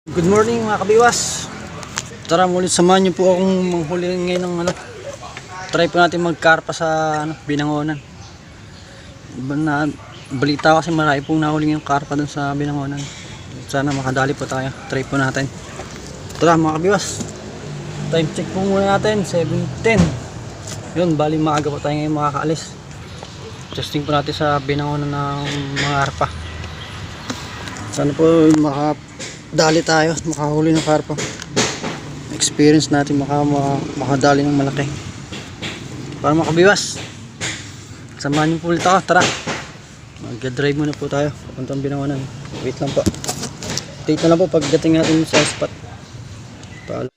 Good morning mga kabiwas. Tara muli samahan niyo po akong manghuli ngayon ng try po natin magkarpa sa Binangonan. Iba na balita kasi marami pong nahuli yung karpa dun sa Binangonan. Sana makadali po tayo. Try po natin. Tara mga kabiwas. Time check po muna natin 7:10. Yun, bali maaga po tayo ngayon makakaalis. Testing po natin sa Binangonan ng mga karpa. Sana po makadali tayo, makahuli ng karpa. Experience natin makadali ng malaki. Para makabiwas. Samahan niyo po ulit ako, tara. Mag-drive muna po tayo papuntang Binangonan. Wait lang po. Update na lang po pagdating natin sa spot. Paalo.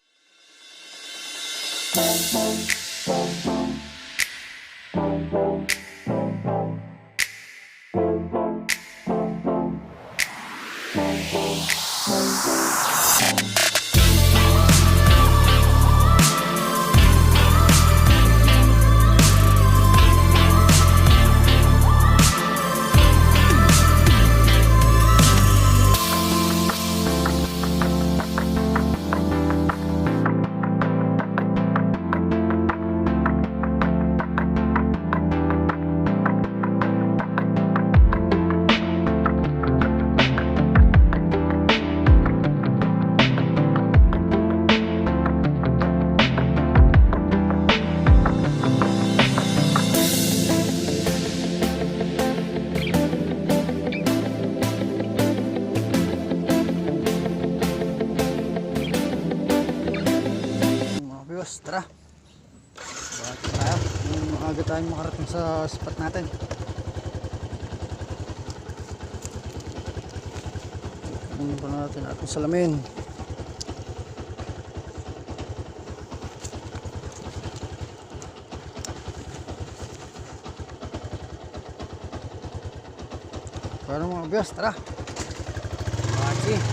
Tara. Bakit tayo? Maaga tayong makarating sa spot natin. Ano pa natin ating salamin. Para mga bias, tara. Bakit?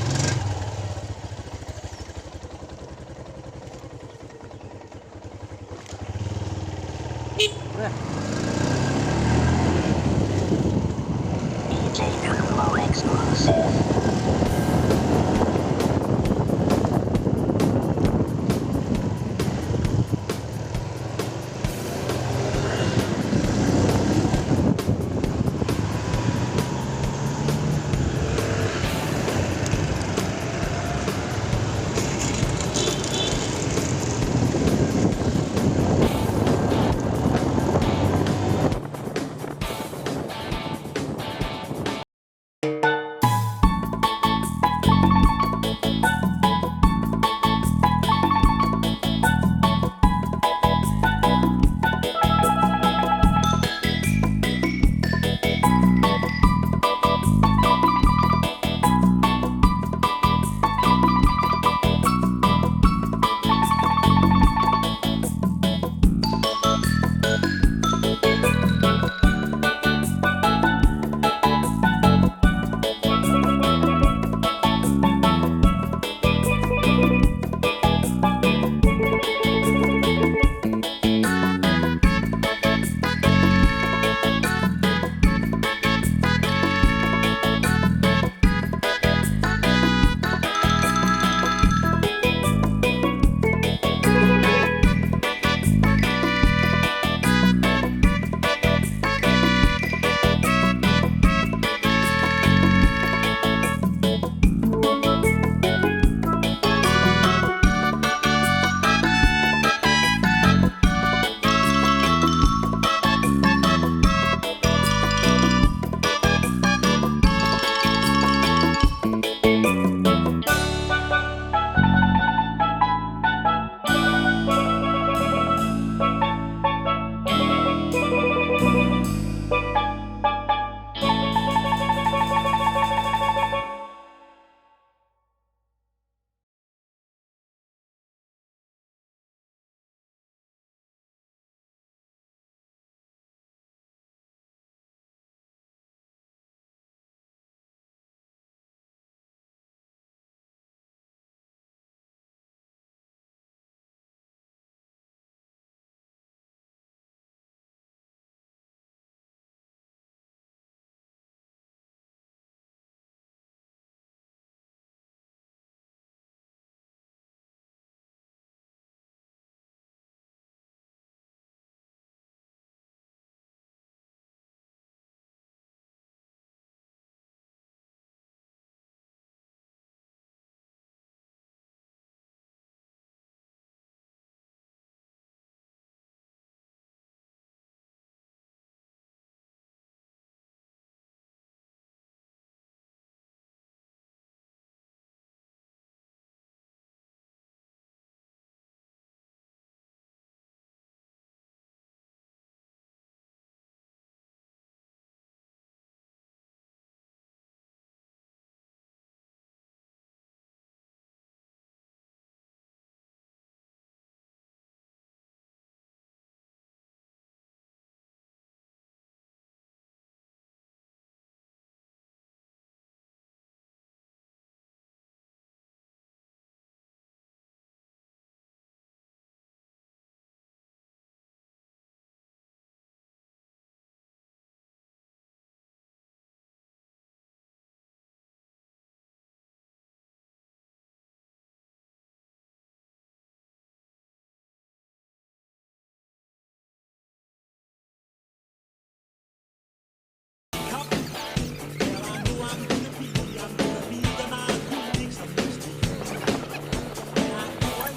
DJ Thermo exclusive.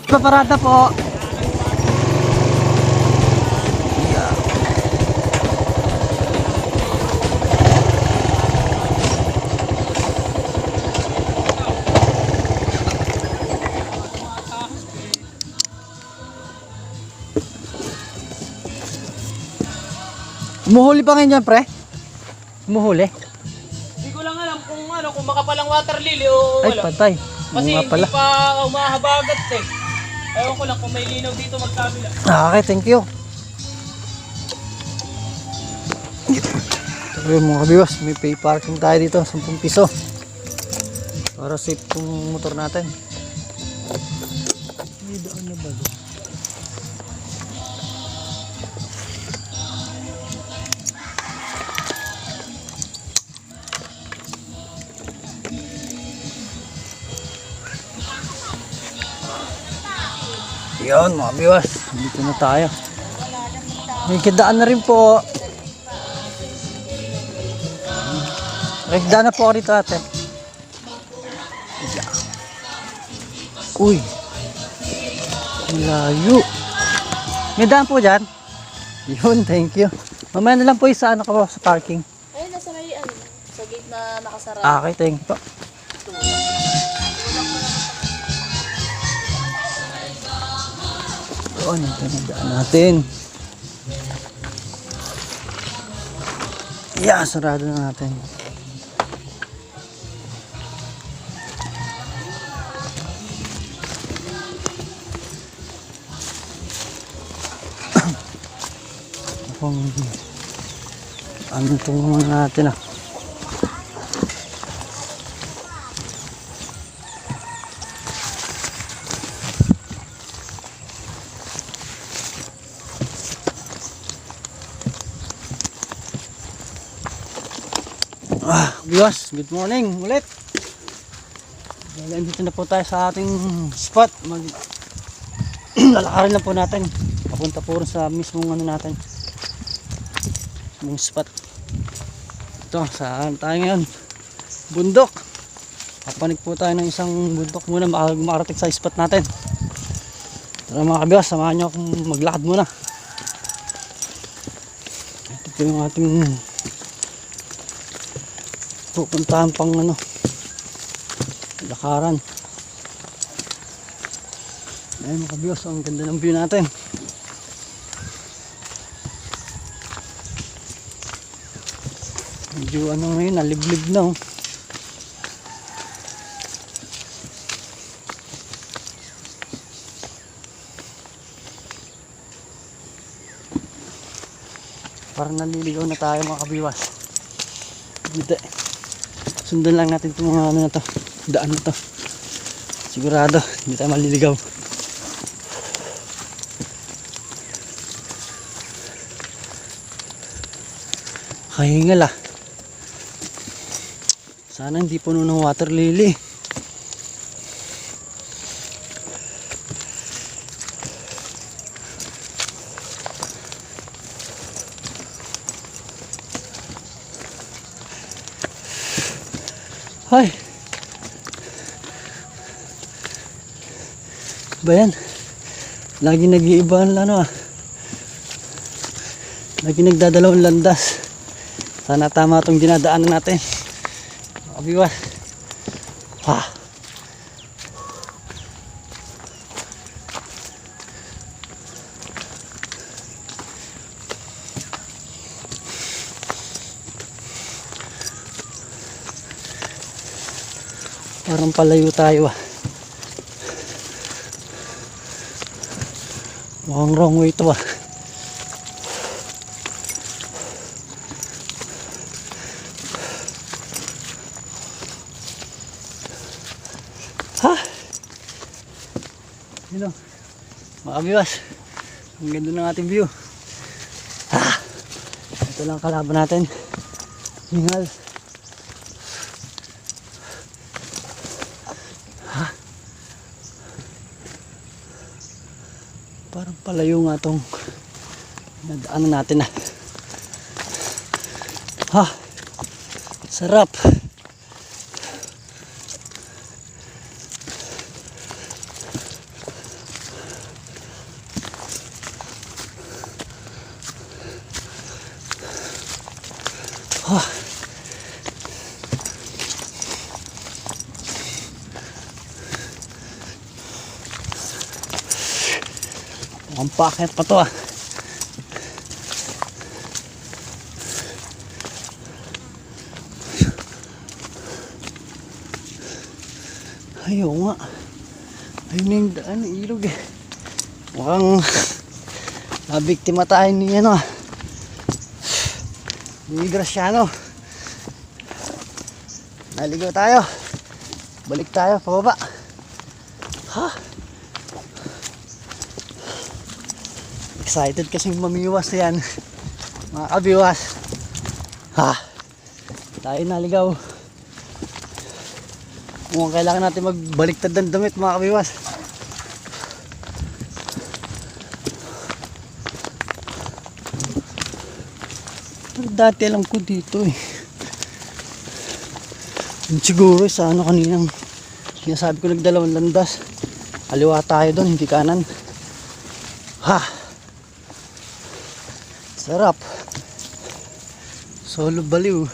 Paparada po. Umuhuli pa ngayon dyan, pre? Umuhuli? Hindi ko lang alam kung makapalang water lily o Ay, wala. patay. Kasi Nga pala. hindi pa umahabagat eh. Ewan ko lang kung may linaw dito magkabila. Okay, thank you. Sabi mga kabiwas, may pay parking tayo dito, 10 piso. Para safe yung motor natin. May daan na ba doon? Yun mga kabiwas, dito na tayo. May kidaan na rin po. Rekda na po ako dito ate. Uy. Layo. May daan po dyan. Yun, thank you. Mamaya na lang po isa ano ko sa parking. Ayun, nasa may ano, sa gate na nakasara. Okay, thank you po. Yun, ito na daan natin. Yeah, sarado na natin. Kung ano itong mga natin ah. Viewers, good morning ulit. Dito na po tayo sa ating spot. Lalakarin lang po natin. Papunta po rin sa mismong ano natin. Yung spot. Ito, saan tayo ngayon? Bundok. Papanig po tayo ng isang bundok muna bago makarating sa spot natin. Tara mga kabiwas, samahan nyo akong maglakad muna. Ito po yung ating pupuntahan pang ano, lakaran. Ayun mga kabiwas, ang ganda ng view natin. Medyo ano ngayon, naliblib na oh. Parang naliligaw na tayo mga kabiwas. Hindi. Sundan lang natin itong mga ano na to, daan na to. Sigurado, hindi tayo maliligaw. Kahingal ah. Sana hindi puno ng water lily. Hay. Ba yan? Lagi nag-iiba ang ano ah. Lagi nagdadalawang landas. Sana tama itong dinadaanan natin. Kabiwas. Ha. Parang palayo tayo ah. Mukhang wrong way ito ah. Ha? Yun o. Mga kabiwas. Ang ganda ng ating view. Ha? Ito lang kalaban natin. Hingal. Ha? Parang palayo nga itong nadaanan natin ah. Ha? Sarap. Ah. Mukhang paket pa to ah. Ayaw nga. Ayun na yung daan, ilog eh. Mukhang nabiktima tayo ni ano ah. Ni Graciano. Naligaw tayo. Balik tayo, pababa. Ha? Excited kasing mamiwas yan. Mga kabiwas. Ha? Tayo naligaw. Mukhang kailangan natin magbaliktad ng damit mga kabiwas. Pero dati alam ko dito eh. Yun siguro sa ano kaninang sinasabi ko nagdalawang landas. Kaliwa tayo doon, hindi kanan. Ha! Sarap. Solo baliw.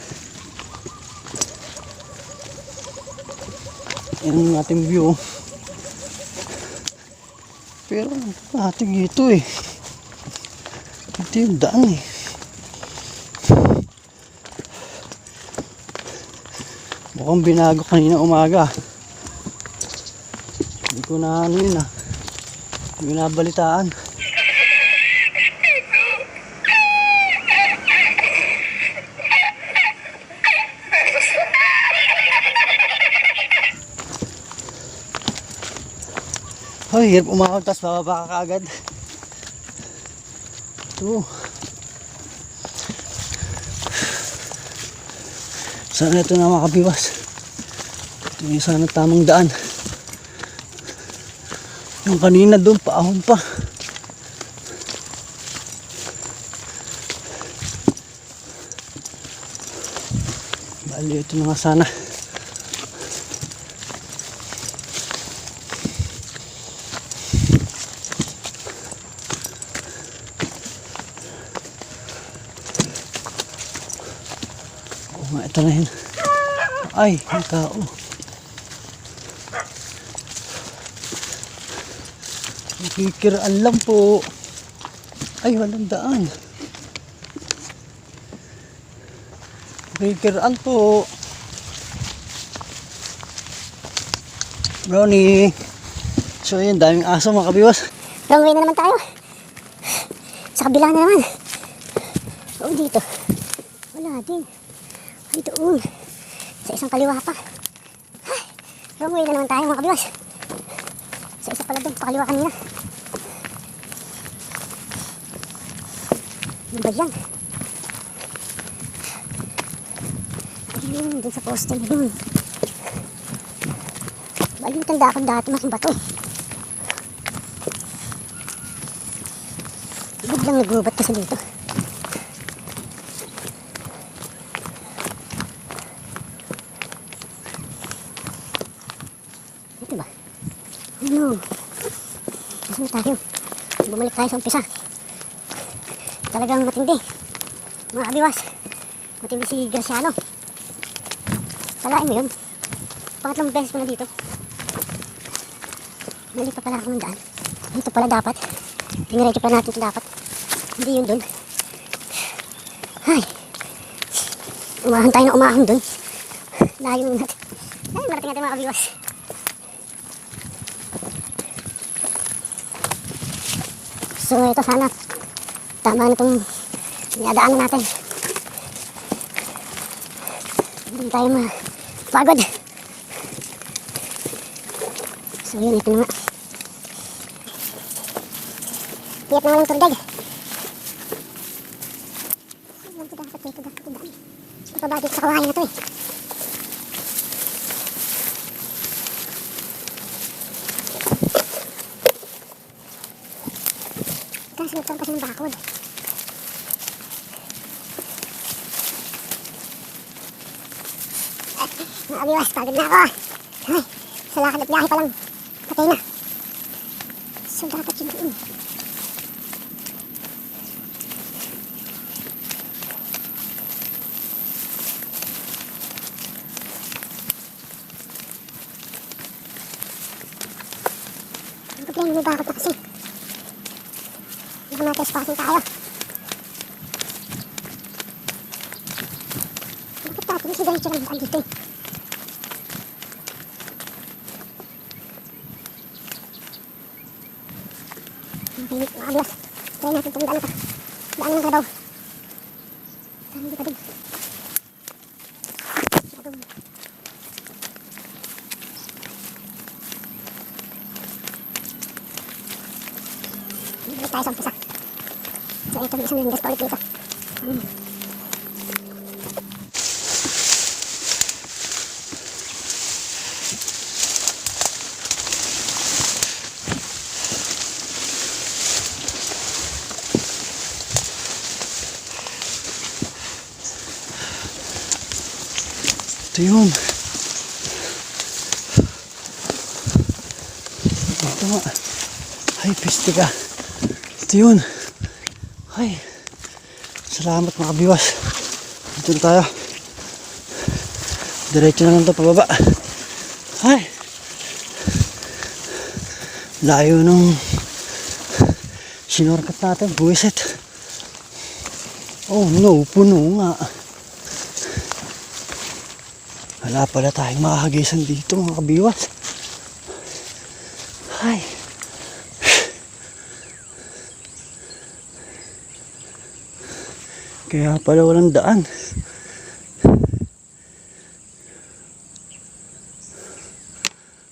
Yan ang ating view. Pero ating ito eh. Ito yung daan eh. Mukhang binago kanina umaga. Hindi ko na ano yun ah. Hindi ko nabalitaan. Ay, hirap umahon, tas bababa ka kaagad. Ito. Sana ito na makabiwas. Ito yung sana tamang daan. Yung kanina doon, paahon pa. Bali, ito na nga sana. Ito na yun. Ay, may tao. Nakikiraan lang po. Ay, walang daan. Nakikiraan po. Brownie. So yun, daming aso mga kabiwas. Wrong way na naman tayo. Sa kabila na naman. Oo, dito. Wala din. Ay, doon. Sa isang kaliwa pa. Ay, wrong way na naman tayo mga kabiwas. Sa isa pala doon, pakaliwa kanina. Ano ba yan? Ayun, doon sa poste na yun. Bali, tanda ako dati mas bato. Biglang nagubat kasi dito. Ito ba? Ano? Saan tayo? Bumalik tayo sa umpisa. Talagang matindi. Mga kabiwas. Matindi si Graciano. Talain mo yun. Pangatlong beses ko na dito. Mali pa pala ako ng daan. Dito pala dapat. Piniradyo pa natin ito dapat. Hindi yun dun. Ay. Umahon tayo na umahon dun. Layo natin. Ay, marating natin mga kabiwas. So ito sana. Tama na itong niadaanan natin. Hindi tayo mapagod. So yun, ito na nga. Tiyak na walang tubig. Ito dapat dito daan. Ito ba dito sa kawayan na ito eh. Ito, sinutong kasi ng bakod. Mga abiwas, pagod na ako. Ay, sa lakad at biyahe pa lang. Patay na. So dapat yun doon. Siyempre, lumibakot na kasi. Baka matrespassing tayo. Bakit tayo? Kasi diretso lang daan dito eh. Ang pinit, mga abiwas. Try natin itong daan ito. Daan ng kalabaw. Daan dito pa din. Dito tayo sa umpisa. So ito, isang lindas pa ulit dito. Ito yun. Ito nga. Ay, piste ka. Ito yun. Ay. Salamat mga kabiwas. Dito na tayo. Diretso na lang ito pababa. Ay. Layo nung sinorkat natin. Buwisit. Oh no, puno nga. Wala pala tayong makahagisan dito mga kabiwas. Ay. Kaya pala walang daan.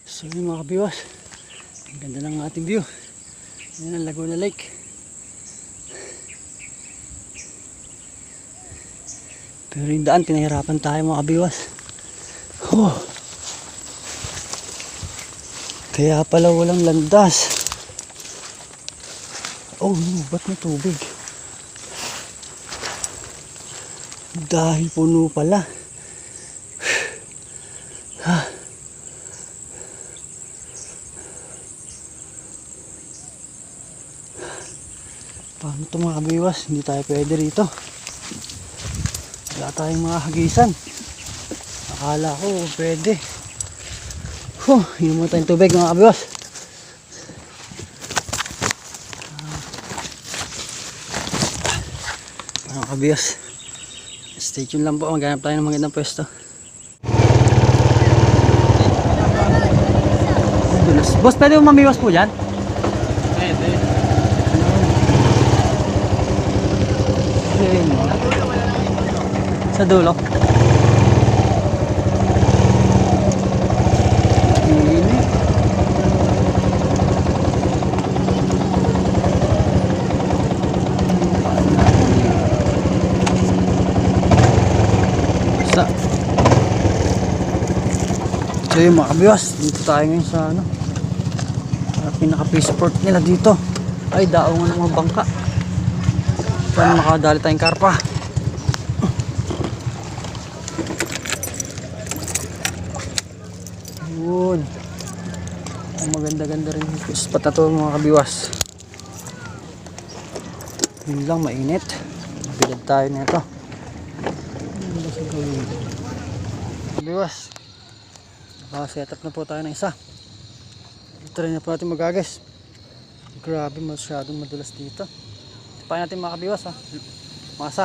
So yun mga kabiwas. Ang ganda ng ating view. Yan ang Laguna Lake. Pero yung daan, pinahirapan tayo mga kabiwas. Oh. Kaya pala walang landas. Oh no, ba't may tubig? Dahil puno pala. Paano ito mga kabiwas? Hindi tayo pwede rito. Wala tayong mga hagisan. Akala ko pwede. Inom mo tayong tubig mga kabiwas. Mga kabiwas, stay tuned lang po. Maghanap tayo ng magandang pwesto. Boss, pwede mo mamiwas po dyan? Pwede. Sa dulo. So yung mga kabiwas, dito tayo ngayon sa ano, pinaka-fish port nila dito. Ay, daungan ng mga bangka. Saan makadali tayong karpa. Yun. Ang maganda-ganda rin yung spot na to mga kabiwas. Yun lang, mainit. Bilad tayo nito. Kabiwas, naka-setup na po tayo ng isa. Try na po natin mag-agis. Grabe, masyadong madulas dito. Tapain natin mga kabiwas ha. Masa.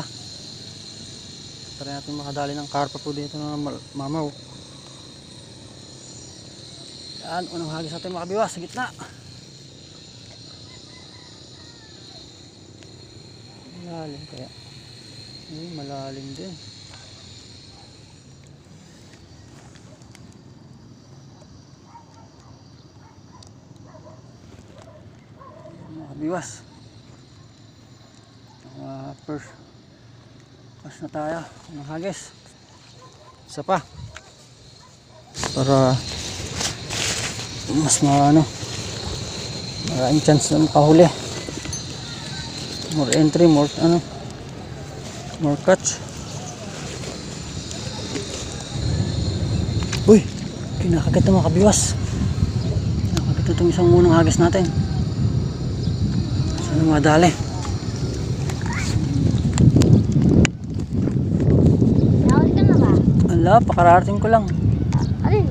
Try natin makadali ng karpa po dito na mamaw. Yan, unang hagis natin mga kabiwas sa gitna. Malalim kaya. Malalim din. Biwas. First pass na tayo ng hagis. Isa pa para mas maraming chance na makahuli. More entry, more catch. Uy, kinakagat na mga kabiwas. Kinakagat itong isang unang hagis natin. Ano madali? Nakawal ka na ba? Ala, pakararating ko lang. Alin?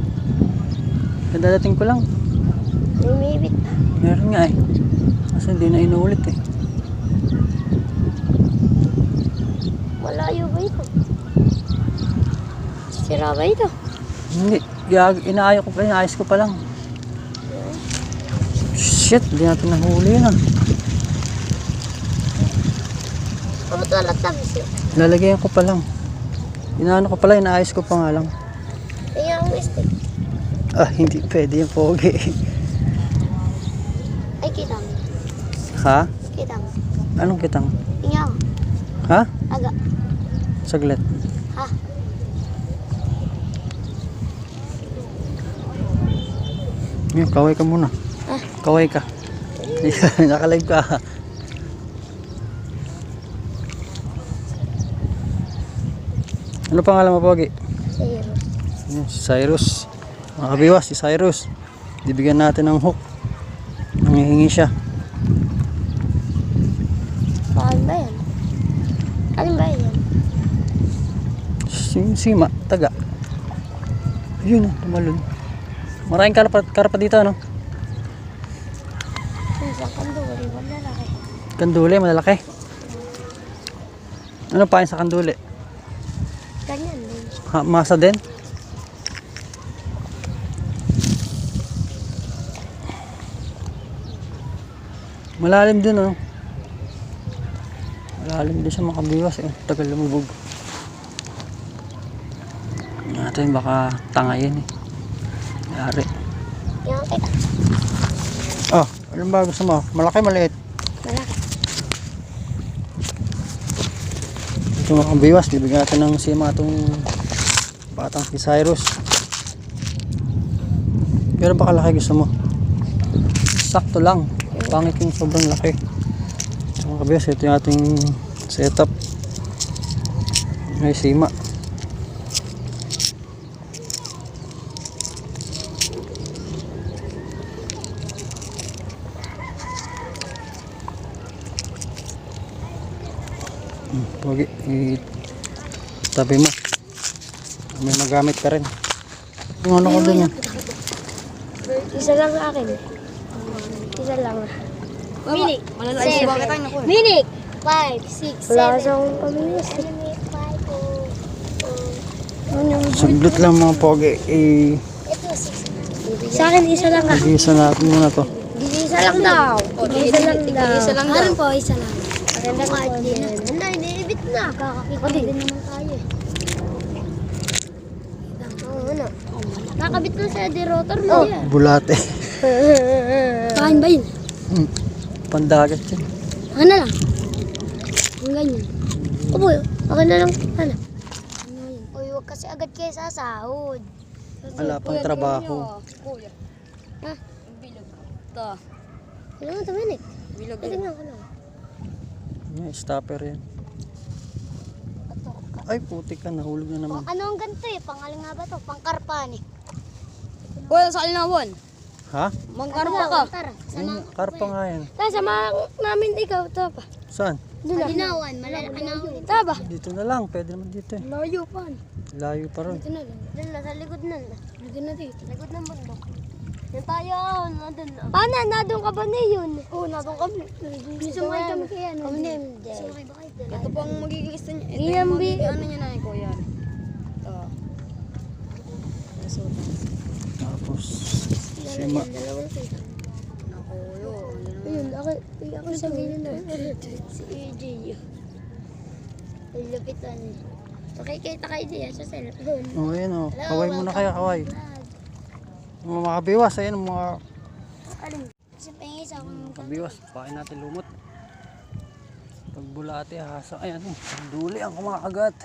Kadadating ko lang. May Meron nga eh. Kasi hindi na inuulit eh. Malayo ba ito? Sira ba ito? Hindi. Inaayos ko pa lang. Shit, hindi natin nahuli yan. Ano ito alat tamis yun? Lalagyan ko pa lang. Inaano ko pala, inaayos ko pa nga lang. Kaya ang stick. Ah, hindi pwede yung pogi. Ay, kita mo. Ha? Kita mo. Anong kitang? Tingnan mo. Ha? Aga. Saglit. Ha? Yung, kaway ka muna. Ah. Kaway ka. Nakalive ka. Ano pangalan mo, Pogi? Zero. Yun, si Cyrus. Mga kabiwas, si Cyrus. Bibigyan natin ng hook. Nangihingi siya. Saan ba yan? Alin ba yan? Sima, taga. Yun, tumalon. Maraming karpa dito, ano? Sa kanduli, wala laki. Kanduli, malalaki. Ano pa yun sa kanduli? Ganyan din. Ha, masa din? Malalim din, ano? Malalim din siya, makabiwas eh. Tagal lumubog. Natin baka tangayin eh. Yari. Yan kita. Oh, anong ba gusto mo? Malaki, maliit? Malaki. Ito mga kambiwas, bibigyan natin ng sima itong batang si Cyrus. Pero ba kalaki gusto mo? Sakto lang. Pangit yung sobrang laki. Ito mga kambiwas, ito yung ating setup. May sima. Pogi, tabi mo. May magamit ka rin. Yung ano ko din yan. Isa lang sa akin. Isa lang. Minik. Minik. 5, 6, 7. Wala kasi akong pamilis. Saglit lang mga pogi. Ito, 6. Sa akin, isa lang ah. Isa natin muna to. Isa lang daw. Isa lang daw. Isa lang daw. Po, isa lang. Maganda ka din. Wala, iniibit na. Kakakita din naman tayo eh. Oo, ano? Nakabit na sa derotor mo yan. Bulate. Kain ba yun? Pandagat yan. Ano lang? Ang ganyan. Opo, ako na lang. Ano? Uy, huwag kasi agad kayo sasahod. Wala pang trabaho. Kuya, Ha? bilog. Ito. Ano mo, tamanik? Bilog. Tingnan ko lang. May stopper yan. Ay, putik ka. Nahulog na naman. Ano ang ganito eh? Pangalan nga ba to? Pangkarpan eh. Kuya, sa alinawan. Ha? Mangkarpa ka. Tara, Ayun, karpa nga yan. sama namin ikaw. Ito pa. Saan? Doon na. Malinawan, malalaki na huli. Ito ba? Dito na lang. Pwede naman dito eh. Layo pa. Layo pa rin. Dito na lang. Doon na, sa likod na. Dito na dito. Likod ng bundok. Yan tayo, nandun na. Paano? Nandun ka ba na yun? Oo, nandun kami. Sumakay kami kaya. Kami na hindi. Sumakay ba kayo? Ito pang magiging isa niya. Ito Iyambi. yung magiging ano niya na eh, kuya. Ito. Tapos, sima. Ako, yun. Ayun, ako sa ganyan na. Si AJ yun. Ang lapitan eh. Makikita kayo diyan sa cellphone. Oh, ayan oh. Kaway muna kayo, kaway. Mga kabiwas, ayan mga Kasi pangis ako ng kabiwas. Pakin natin lumot. Pag bulate, hasa. Ayan oh. Duli ang kumakagat.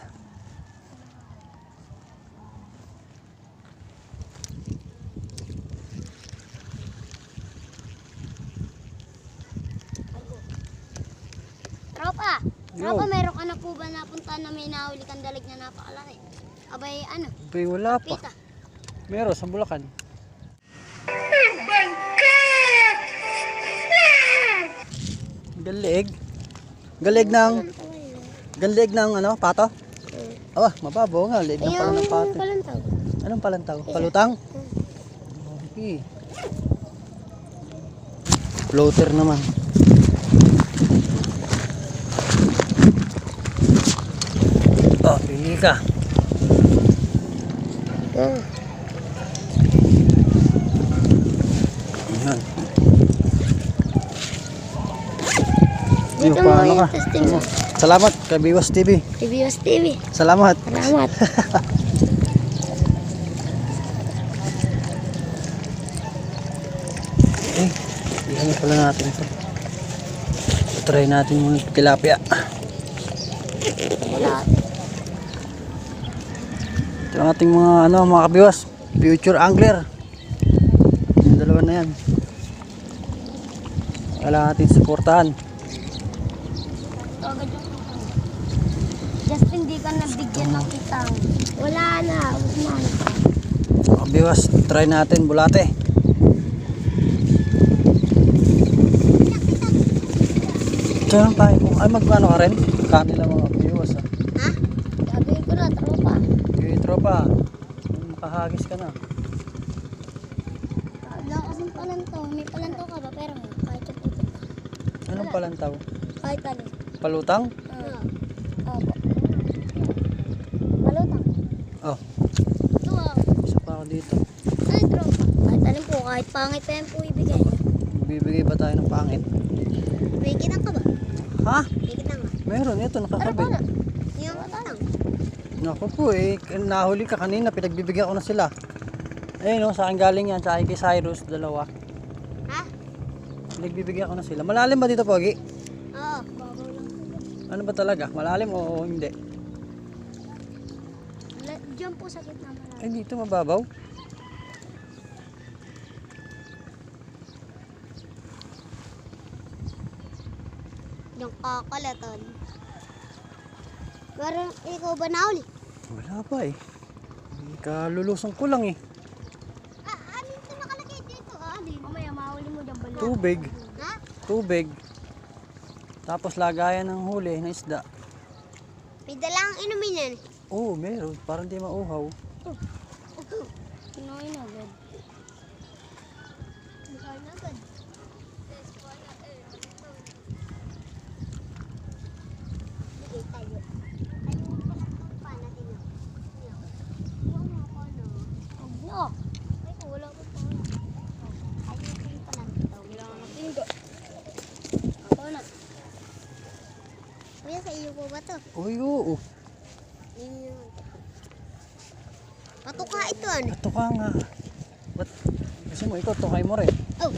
Tropa! Yo. Tropa, meron ka na po ba napunta na may nahuli kang dalag na napakalaki? Abay, ano? Bay, wala pa. Pita. Meron sa Bulacan. Galig. Galig ng ano, pato? Ah, mababaw nga, liig ng pala ng pato. Palantaw. Anong palantaw? Palutang? Okay. Floater naman. Oh, pili ka. Ayan. Dito mo paano ka? yung testing mo. Salamat kay Biwas TV. TVS TV. Salamat. Salamat. Iyan pala natin ito. Try natin muna tilapia. Wala. Ito ang ating mga kabiwas. Future angler. Yung dalawa na yan. Kailangan natin suportahan. Justin, di ka nabigyan ng kitang. Wala na. Wala na. Kabiwas, try natin bulate. Diyan tayo. Ay, magkano ka rin? Kanila mga kabiwas. Ha? Sabi ko na, tropa. Okay, tropa. Makahagis ka na. Wala kasing palantaw. May palantaw ka ba? Pero kahit ito. Anong palantaw? Kahit ano. Palutang? Opo. Palutang. Oh, Ito ah. isa pa ako dito. Ay, tropa. Kahit ano po, kahit pangit pa yan po ibigay. Bibigay ba tayo ng pangit? May kitang ka ba? Ha? May kitang ka. Meron, ito Pero nakakabit. paano? Yung kitang. Naku po nahuli ka kanina, pinagbibigyan ko na sila. Ayun sa akin galing yan, sa akin kay Cyrus, dalawa. Ha? Pinagbibigyan ko na sila. Malalim ba dito, Pogi? Oo. Babaw lang. Ano ba talaga? Malalim o hindi? Diyan po sa gitna malalim. Ay, dito mababaw. Yung kakalatan. Pero ikaw ba nahuli? Wala pa eh. Kalulusong ko lang eh. Ano ito nakalagay dito? Mamaya mahuli mo dyan bala. Tubig. Ha? Tubig. Tapos lagayan ng huli na isda. May dalang inumin yan. Oo, meron. Parang di mauhaw. Kinoy na agad. Kinoy na agad. Bigay tayo. Ayun pa lang itong pana din ako. Wala ko na. Huwag na. Ay, wala ko pa. Ayun pa lang ito. Wala ko natingo. Ako na. Kuya, sa iyo po ba ito? Uy, oo. Patuka ito ano? Ito ka nga. Ba't gusto mo ikaw, tukay mo rin. Oh.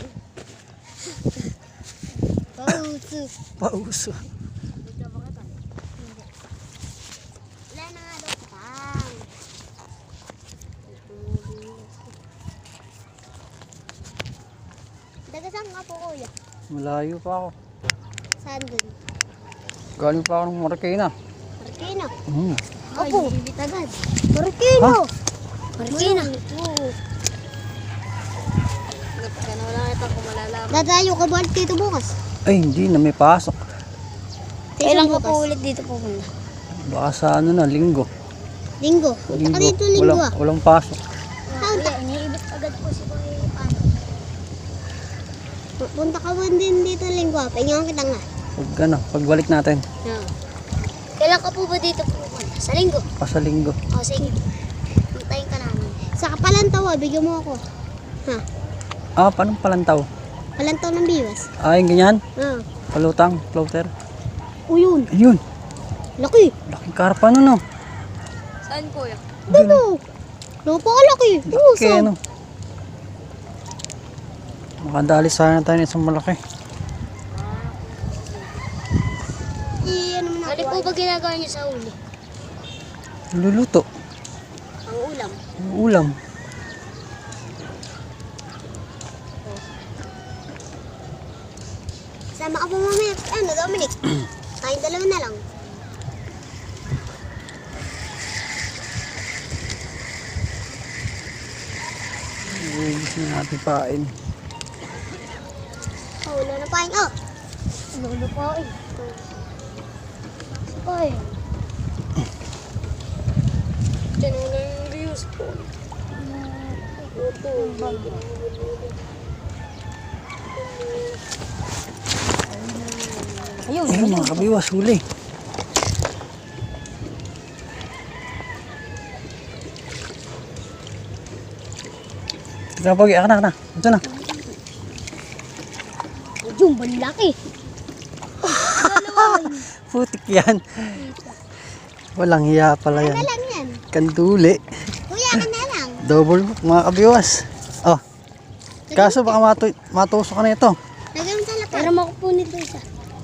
Pauso. Pauso. Wala na nga daw tang. Dagasang nga po kuya. Malayo pa ako. Saan dun? Galing pa ako ng Marikina. Marikina. Opo. Bibit agad. Marikina. Ha? Marikina. Dadayo ka ba ulit dito bukas? Ay, hindi na may pasok. Kailan ka po ulit dito pupunta? Baka sa linggo. Linggo. Punta ka dito linggo ah. Walang pasok. Saan? Iniibit agad po si Kuya Ano. Punta ka ba din dito linggo ah? Pahingahan kita nga. Pagbalik natin. Yeah. Kailan ka po ba dito pupunta? Sa linggo? Sa linggo. O sige. Puntayin ka namin. Sa Kapalantaw ah, bigyan mo ako. Ha? Paano palantaw? Palantaw ng biwas. Yung ganyan? Ah. Palutang, floater. O yun. Ayun. Laki. Laking karpa no. Saan kuya? Ano? Napakalaki. Laki ano. Makadali sana tayo ng isang malaki. Ano mo na? Ano po ba ginagawa niyo sa uli? Luluto. Ang ulam. Yung ulam. Sama ka po mamaya. Ano, Dominic? Tayong dalawa na lang. Gusto natin pain. Oh, wala na paing. Oh! Wala na paing. Paing. Diyan na yung views po. Ito. Ayun, Ayun mga kabiwas, huli. Tika Pogi, akan na. Ito na. Yung balaki. Putik yan. Walang hiya pala yan. Lang yan. Kanduli. Kuya, ka na lang. Double hook mga kabiwas. Oh. Kaso baka matusok ka na ito. Lagyan mo sa lapad. Para makupo nito isa.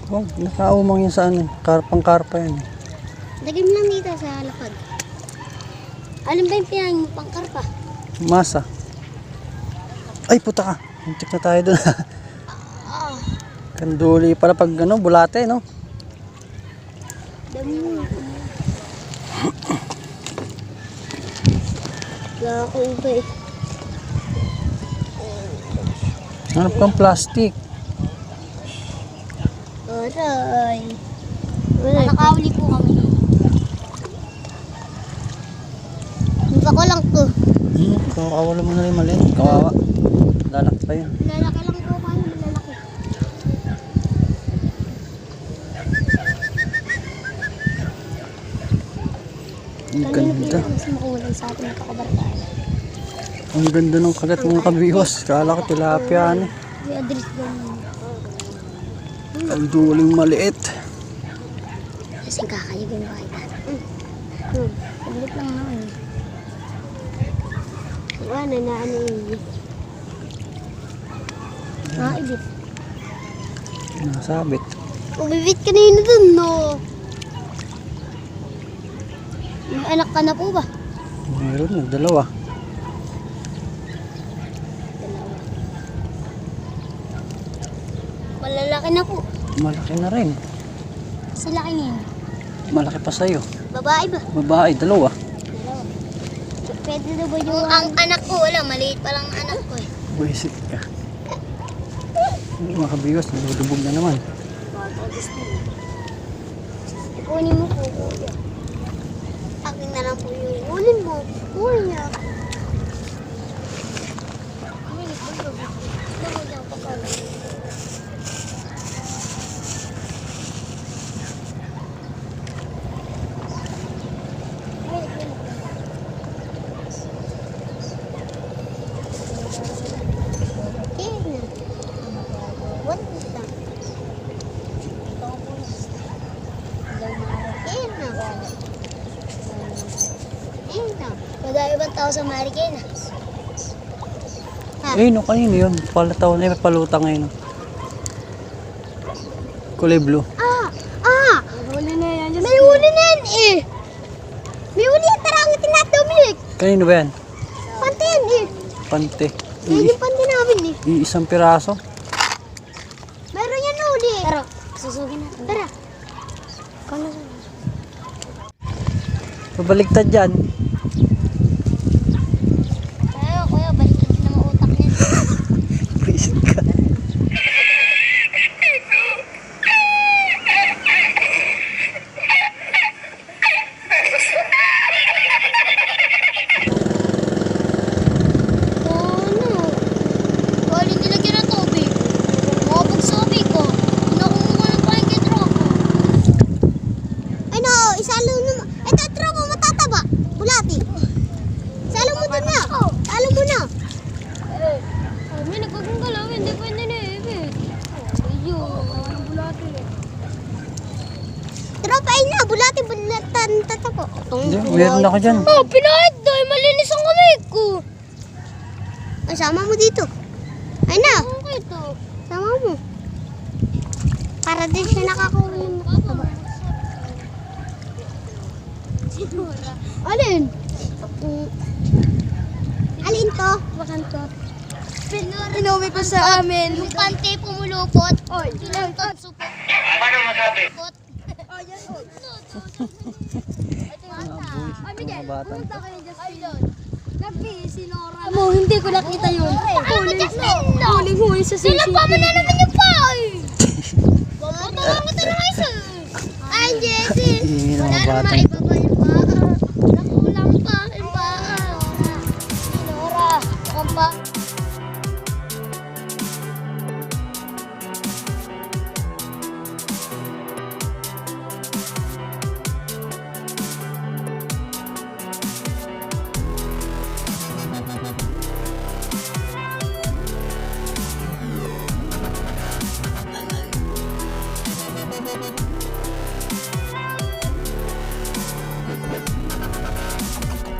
Oh, nakaumang yun sa ano. Karpang-karpa yan. Lagyan mo lang dito sa lapad. Alam ba yung pinang pangkarpa? Masa. Ay, puta ka. Muntik na tayo doon. Kanduli pala pag ano, bulate, no? Dami mo. Nakakaupa eh. Hanap kang plastic. Aray. Nakakahuli po kami. Mukha ko lang to. Kakawala mo na rin mali. Kawawa. Lalaki pa yun. Lalaki lang po kami. Lalaki. Ang ganda. Mas makulay sa atin nakakabartaan. Ang ganda ng kagat mga kabiwas. Kala ko tilapia ano. May address doon. Ang duling maliit. Kasi kakayagin ba kita? Saglit lang naman. Wala na ano yun. Ibit. Nasabit. Ubibit ka na yun dun, no? May anak ka na po ba? Meron na, dalawa. Malalaki na po. Malaki na rin. Sa laki niya. Malaki pa sa'yo. Babae ba? Babae, dalawa. Pwede na ba yung... Ang anak ko, wala. Maliit pa lang ang anak ko eh. Buisit ka. Mga kabiwas, nalulubog na naman. Ipunin mo po, kuya. Akin na lang po yung ulin mo. Kuya. Madami bang tao sa Marikina? Eh, no, kanino yun? Palataw na yun, palutang ngayon. Kulay blue. Huli na yan. May huli na yan eh. May huli yan. Tara, ang tinatawag. Kanino ba yan? Pante yan eh. Pante. Yan yung pante namin eh. Iisang piraso. Meron yan huli. Tara, susugin natin. Tara. Pabaligtad dyan. Tayo, kuya, balikin na mga utak niya. Buisit ka. Huli nilagyan ng tubig. Mabog sa tubig ko. Nakuha ng blanket rock. Ay no, isalo mo. Ito, tropa, matataba. Bulati. Isalo mo din na. Isalo mo na. May nagkagungalaw, hindi pwede na ibig. Ayun, bulati. Tropa, ay na, bulati, bulatan, tatapo. Hindi, meron ako dyan. Oh, pinahid doy, malinis ang kamay ko. Ay, sama mo dito. Ay na. Okay to. Sama mo. Para din siya nakakawa ng mataba. Alin? Alin to? Bakan to. Inuwi ko sa amin. Yung pante pumulupot. Oy. Ilang ton supot. Paano masabi? Oh, yan o. Mga bata. Mo, hindi ko nakita yun. Huling-huli sa sisi. Silang pa mo na naman yung paoy. Pupunta lang kita ng isa. Ay, Jessie. Iingin ng mga batang